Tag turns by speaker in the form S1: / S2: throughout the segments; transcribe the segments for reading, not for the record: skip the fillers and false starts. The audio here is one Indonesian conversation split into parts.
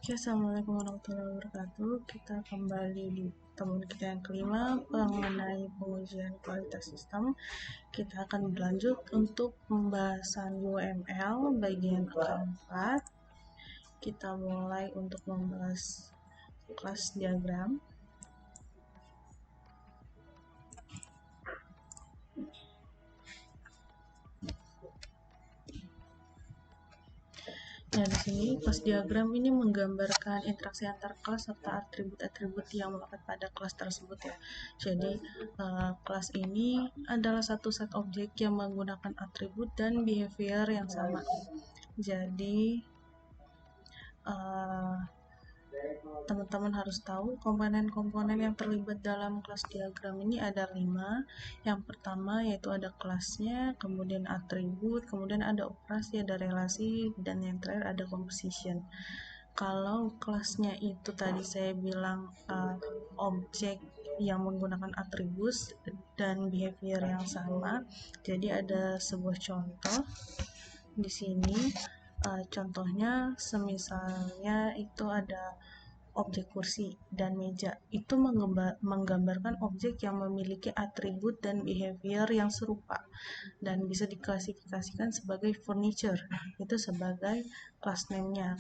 S1: Oke, Assalamualaikum warahmatullahi wabarakatuh. Kita kembali di pertemuan kita yang kelima mengenai pengujian kualitas sistem. Kita akan berlanjut untuk pembahasan UML bagian keempat. Kita mulai untuk membahas kelas diagram. Nah, di sini kelas diagram ini menggambarkan interaksi antar kelas serta atribut-atribut yang melekat pada kelas tersebut ya. Jadi, kelas ini adalah satu set objek yang menggunakan atribut dan behavior yang sama. Jadi, teman-teman harus tahu komponen-komponen yang terlibat dalam kelas diagram ini ada 5. Yang pertama yaitu ada kelasnya, kemudian atribut, kemudian ada operasi, ada relasi, dan yang terakhir ada composition. Kalau kelasnya itu tadi saya bilang objek yang menggunakan atribut dan behavior yang sama. Jadi ada sebuah contoh di sini. Contohnya semisalnya itu ada objek kursi dan meja. Itu menggambarkan objek yang memiliki atribut dan behavior yang serupa dan bisa diklasifikasikan sebagai furniture. Itu sebagai class name-nya.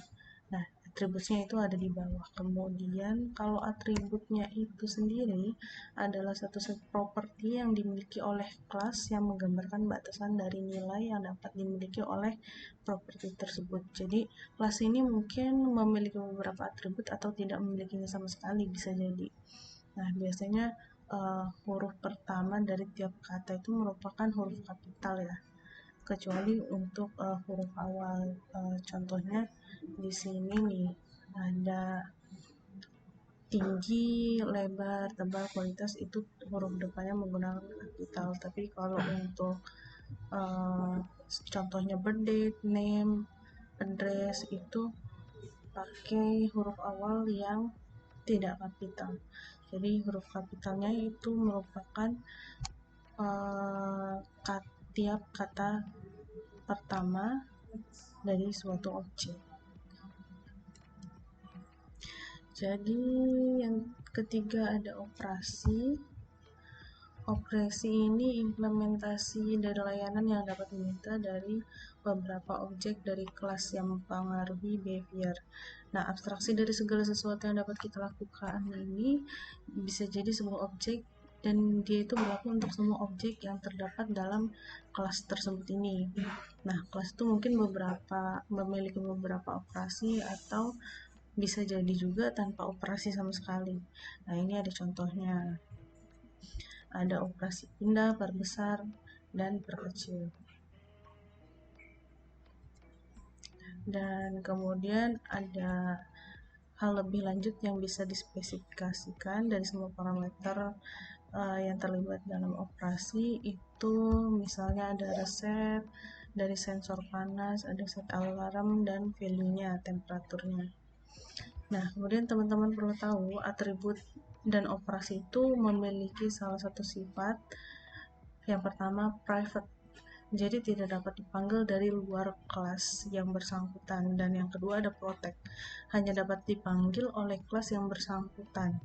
S1: Nah, atributnya itu ada di bawah. Kemudian kalau atributnya itu sendiri adalah satu set properti yang dimiliki oleh kelas yang menggambarkan batasan dari nilai yang dapat dimiliki oleh properti tersebut. Jadi kelas ini mungkin memiliki beberapa atribut atau tidak memilikinya sama sekali, bisa jadi. Nah, biasanya huruf pertama dari tiap kata itu merupakan huruf kapital ya, kecuali untuk huruf awal. Contohnya di sini nih ada tinggi, lebar, tebal, kualitas, itu huruf depannya menggunakan kapital. Tapi kalau untuk contohnya birthdate, name, address itu pakai huruf awal yang tidak kapital. Jadi huruf kapitalnya itu merupakan tiap kata pertama dari suatu objek. Jadi yang ketiga ada operasi. Operasi ini implementasi dari layanan yang dapat diminta dari beberapa objek dari kelas yang mempengaruhi behavior. Nah, abstraksi dari segala sesuatu yang dapat kita lakukan ini bisa jadi sebuah objek, dan dia itu berlaku untuk semua objek yang terdapat dalam kelas tersebut ini. Nah, kelas itu mungkin memiliki beberapa operasi atau bisa jadi juga tanpa operasi sama sekali. Nah, ini ada contohnya. Ada operasi pindah, perbesar, dan perkecil. Dan kemudian ada hal lebih lanjut yang bisa dispesifikasikan dari semua parameter yang terlibat dalam operasi itu, misalnya ada reset dari sensor panas, ada set alarm, dan value-nya, temperaturnya. Nah, kemudian teman-teman perlu tahu atribut dan operasi itu memiliki salah satu sifat. Yang pertama, private. Jadi tidak dapat dipanggil dari luar kelas yang bersangkutan. Dan yang kedua ada protect. Hanya dapat dipanggil oleh kelas yang bersangkutan.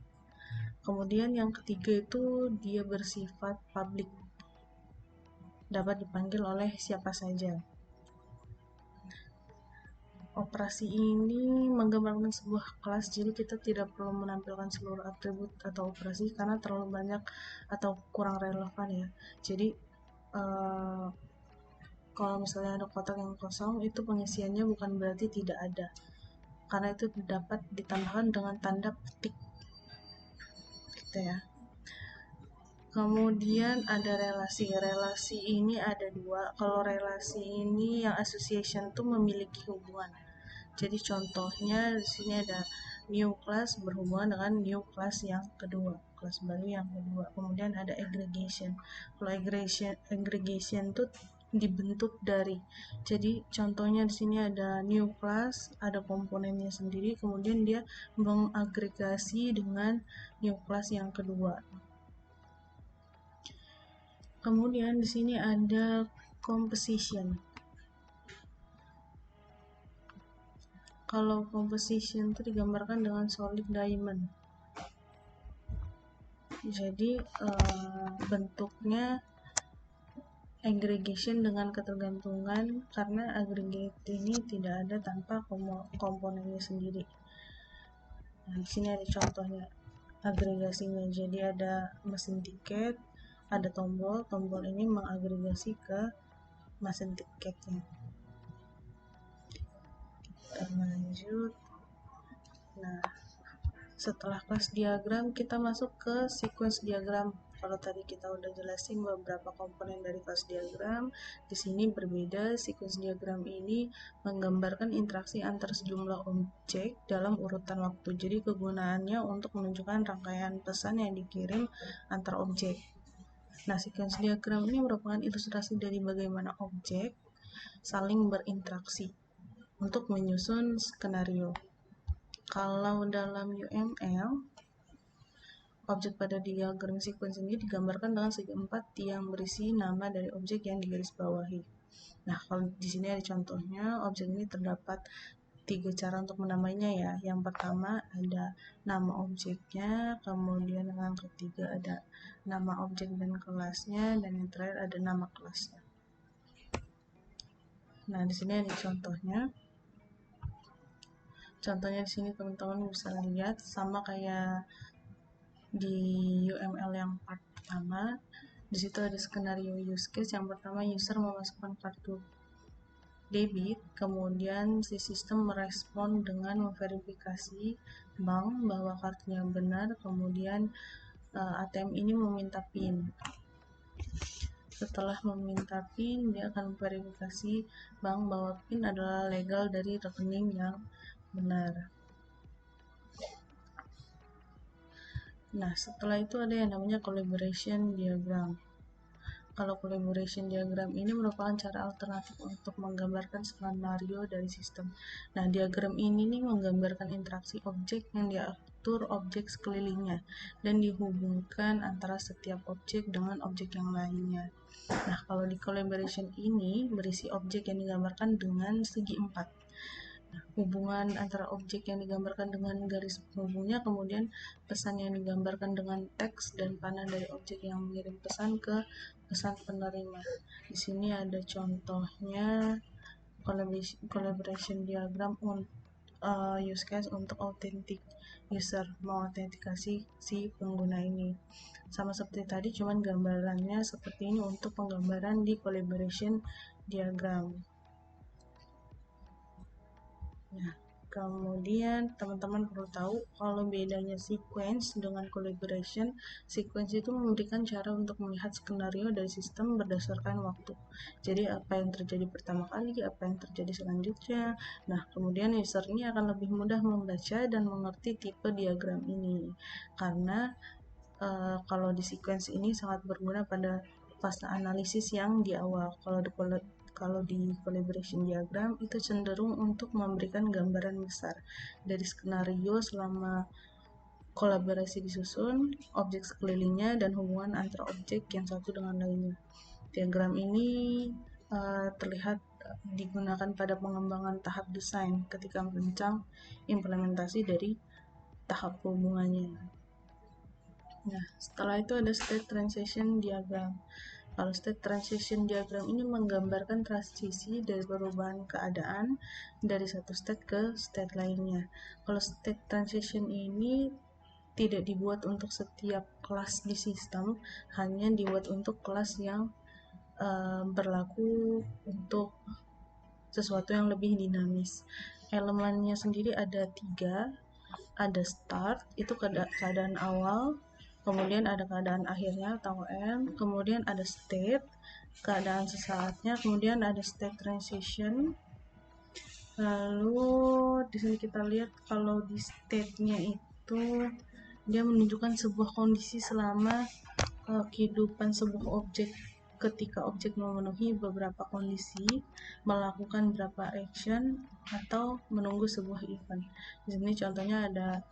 S1: Kemudian yang ketiga itu dia bersifat public. Dapat dipanggil oleh siapa saja. Operasi ini menggambarkan sebuah kelas, jadi kita tidak perlu menampilkan seluruh atribut atau operasi karena terlalu banyak atau kurang relevan ya. Jadi kalau misalnya ada kotak yang kosong, itu pengisiannya bukan berarti tidak ada, karena itu dapat ditambahkan dengan tanda petik gitu ya. Kemudian ada relasi. Relasi ini ada dua. Kalau relasi ini yang association tuh memiliki hubungan. Jadi contohnya di sini ada new class berhubungan dengan new class yang kedua, kelas baru yang kedua. Kemudian ada aggregation. Kalau aggregation tuh dibentuk dari, jadi contohnya di sini ada new class, ada komponennya sendiri, kemudian dia mengagregasi dengan new class yang kedua. Kemudian di sini ada composition. Kalau composition itu digambarkan dengan solid diamond. Jadi bentuknya aggregation dengan ketergantungan, karena aggregate ini tidak ada tanpa komponennya sendiri. Nah, di sini ada contohnya agregasinya. Jadi ada mesin tiket, ada tombol ini mengagregasi ke mesin tiketnya. Kita lanjut. Nah, setelah kelas diagram, kita masuk ke sequence diagram. Kalau tadi kita udah jelasin beberapa komponen dari kelas diagram, di sini berbeda. Sequence diagram ini menggambarkan interaksi antar sejumlah objek dalam urutan waktu. Jadi kegunaannya untuk menunjukkan rangkaian pesan yang dikirim antar objek. Nah, sequence diagram ini merupakan ilustrasi dari bagaimana objek saling berinteraksi untuk menyusun skenario. Kalau dalam UML, objek pada diagram sequence ini digambarkan dengan segi 4 yang berisi nama dari objek yang digarisbawahi. Nah, kalau di sini ada contohnya, objek ini terdapat 3 cara untuk menamainya ya. Yang pertama ada nama objeknya, kemudian yang ketiga ada nama objek dan kelasnya, dan yang terakhir ada nama kelasnya. Nah, di sini ada contohnya. Contohnya di sini teman-teman bisa lihat sama kayak di UML yang part pertama. Di situ ada skenario use case. Yang pertama, user memasukkan kartu debit, kemudian si sistem merespon dengan memverifikasi bank bahwa kartunya benar, kemudian ATM ini meminta PIN. Setelah meminta PIN, dia akan memverifikasi bank bahwa PIN adalah legal dari rekening yang benar. Nah, setelah itu ada yang namanya collaboration diagram. Kalau collaboration diagram ini merupakan cara alternatif untuk menggambarkan skenario dari sistem. Nah, diagram ini nih menggambarkan interaksi objek yang diatur objek sekelilingnya dan dihubungkan antara setiap objek dengan objek yang lainnya. Nah, kalau di collaboration ini berisi objek yang digambarkan dengan segi 4. Hubungan antara objek yang digambarkan dengan garis penghubungnya, kemudian pesan yang digambarkan dengan teks, dan panah dari objek yang mengirim pesan ke pesan penerima. Di sini ada contohnya collaboration diagram use case untuk authentic user, mengautentikasi si pengguna ini. Sama seperti tadi, cuman gambarannya seperti ini untuk penggambaran di collaboration diagram. Nah, kemudian teman-teman perlu tahu kalau bedanya sequence dengan collaboration. Sequence itu memberikan cara untuk melihat skenario dari sistem berdasarkan waktu. Jadi apa yang terjadi pertama kali, apa yang terjadi selanjutnya. Nah, kemudian user ini akan lebih mudah membaca dan mengerti tipe diagram ini. Karena kalau di sequence ini sangat berguna pada fase analisis yang di awal. Kalau di collaboration diagram itu cenderung untuk memberikan gambaran besar dari skenario selama kolaborasi disusun, objek sekelilingnya, dan hubungan antara objek yang satu dengan lainnya. Diagram ini terlihat digunakan pada pengembangan tahap desain ketika merancang implementasi dari tahap hubungannya. Nah, setelah itu ada state transition diagram. Kalau state transition diagram ini menggambarkan transisi dari perubahan keadaan dari satu state ke state lainnya. Kalau state transition ini tidak dibuat untuk setiap kelas di sistem, hanya dibuat untuk kelas yang berlaku untuk sesuatu yang lebih dinamis. Elemennya sendiri ada 3. Ada start, itu keadaan awal, kemudian ada keadaan akhirnya atau end, kemudian ada state, keadaan sesaatnya, kemudian ada state transition. Lalu di sini kita lihat kalau di state-nya itu dia menunjukkan sebuah kondisi selama kehidupan sebuah objek. Ketika objek memenuhi beberapa kondisi, melakukan beberapa action, atau menunggu sebuah event. Di sini contohnya ada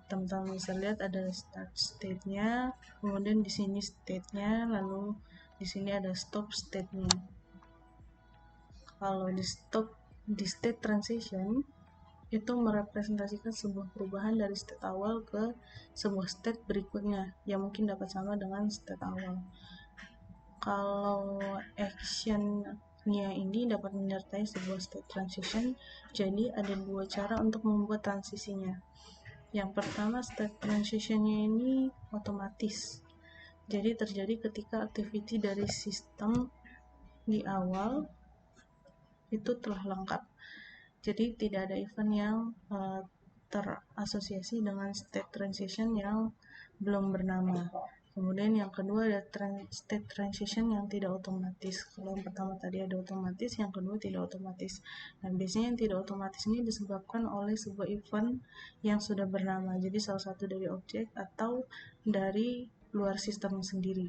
S1: teman-teman bisa lihat ada start state-nya, kemudian di sini state-nya, lalu di sini ada stop state-nya. Kalau di stop di state transition itu merepresentasikan sebuah perubahan dari state awal ke sebuah state berikutnya yang mungkin dapat sama dengan state awal. Kalau actionnya ini dapat menyertai sebuah state transition, jadi ada dua cara untuk membuat transisinya. Yang pertama, state transitionnya ini otomatis, jadi terjadi ketika activity dari sistem di awal itu telah lengkap, jadi tidak ada event yang terasosiasi dengan state transition yang belum bernama. Kemudian yang kedua ada state transition yang tidak otomatis. Kalau yang pertama tadi ada otomatis, yang kedua tidak otomatis. Dan biasanya yang tidak otomatis ini disebabkan oleh sebuah event yang sudah bernama, jadi salah satu dari objek atau dari luar sistem sendiri.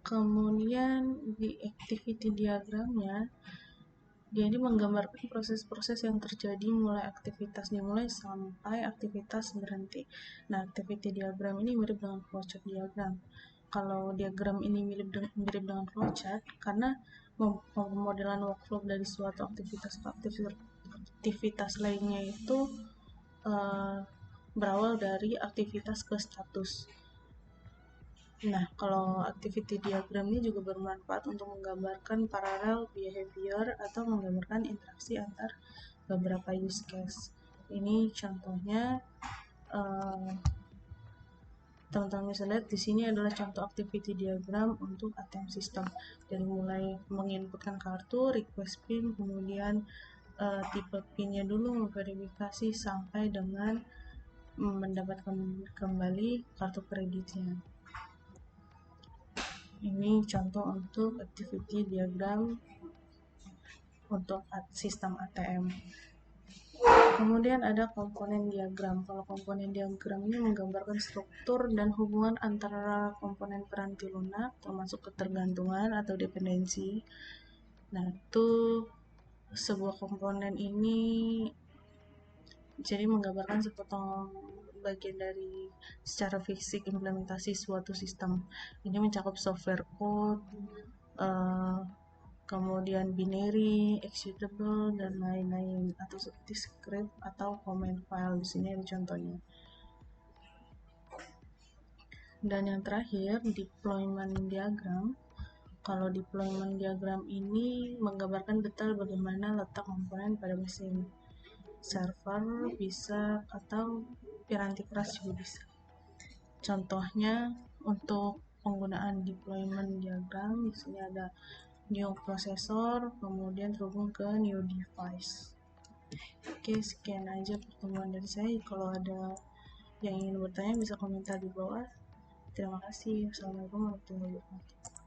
S1: Kemudian di activity diagramnya, dia ini menggambarkan proses-proses yang terjadi mulai aktivitas dimulai sampai aktivitas berhenti. Nah, activity diagram ini mirip dengan flowchart diagram. Kalau diagram ini mirip dengan flowchart karena pemodelan workflow dari suatu aktivitas ke aktivitas lainnya itu berawal dari aktivitas ke status. Nah, kalau activity diagram ini juga bermanfaat untuk menggambarkan parallel behavior atau menggambarkan interaksi antar beberapa use case. Ini contohnya, teman-teman bisa lihat di sini adalah contoh activity diagram untuk ATM system. Dari mulai menginputkan kartu, request PIN, kemudian tipe PIN-nya dulu, memverifikasi sampai dengan mendapatkan kembali kartu kreditnya. Ini contoh untuk activity diagram untuk sistem ATM. Kemudian ada komponen diagram. Kalau komponen diagram ini menggambarkan struktur dan hubungan antara komponen peranti lunak, termasuk ketergantungan atau dependensi. Nah, itu sebuah komponen ini jadi menggambarkan sepotong bagian dari secara fisik implementasi suatu sistem. Ini mencakup software code, kemudian binary, executable, dan lain-lain, atau seperti script atau command file. Di sini ada contohnya. Dan yang terakhir, deployment diagram. Kalau deployment diagram ini menggambarkan detail bagaimana letak komponen pada mesin server bisa atau piranti keras juga bisa. Contohnya untuk penggunaan deployment diagram, di sini ada new processor, kemudian terhubung ke new device. Oke, sekian aja pertemuan dari saya. Kalau ada yang ingin bertanya bisa komentar di bawah. Terima kasih. Assalamualaikum warahmatullahi wabarakatuh.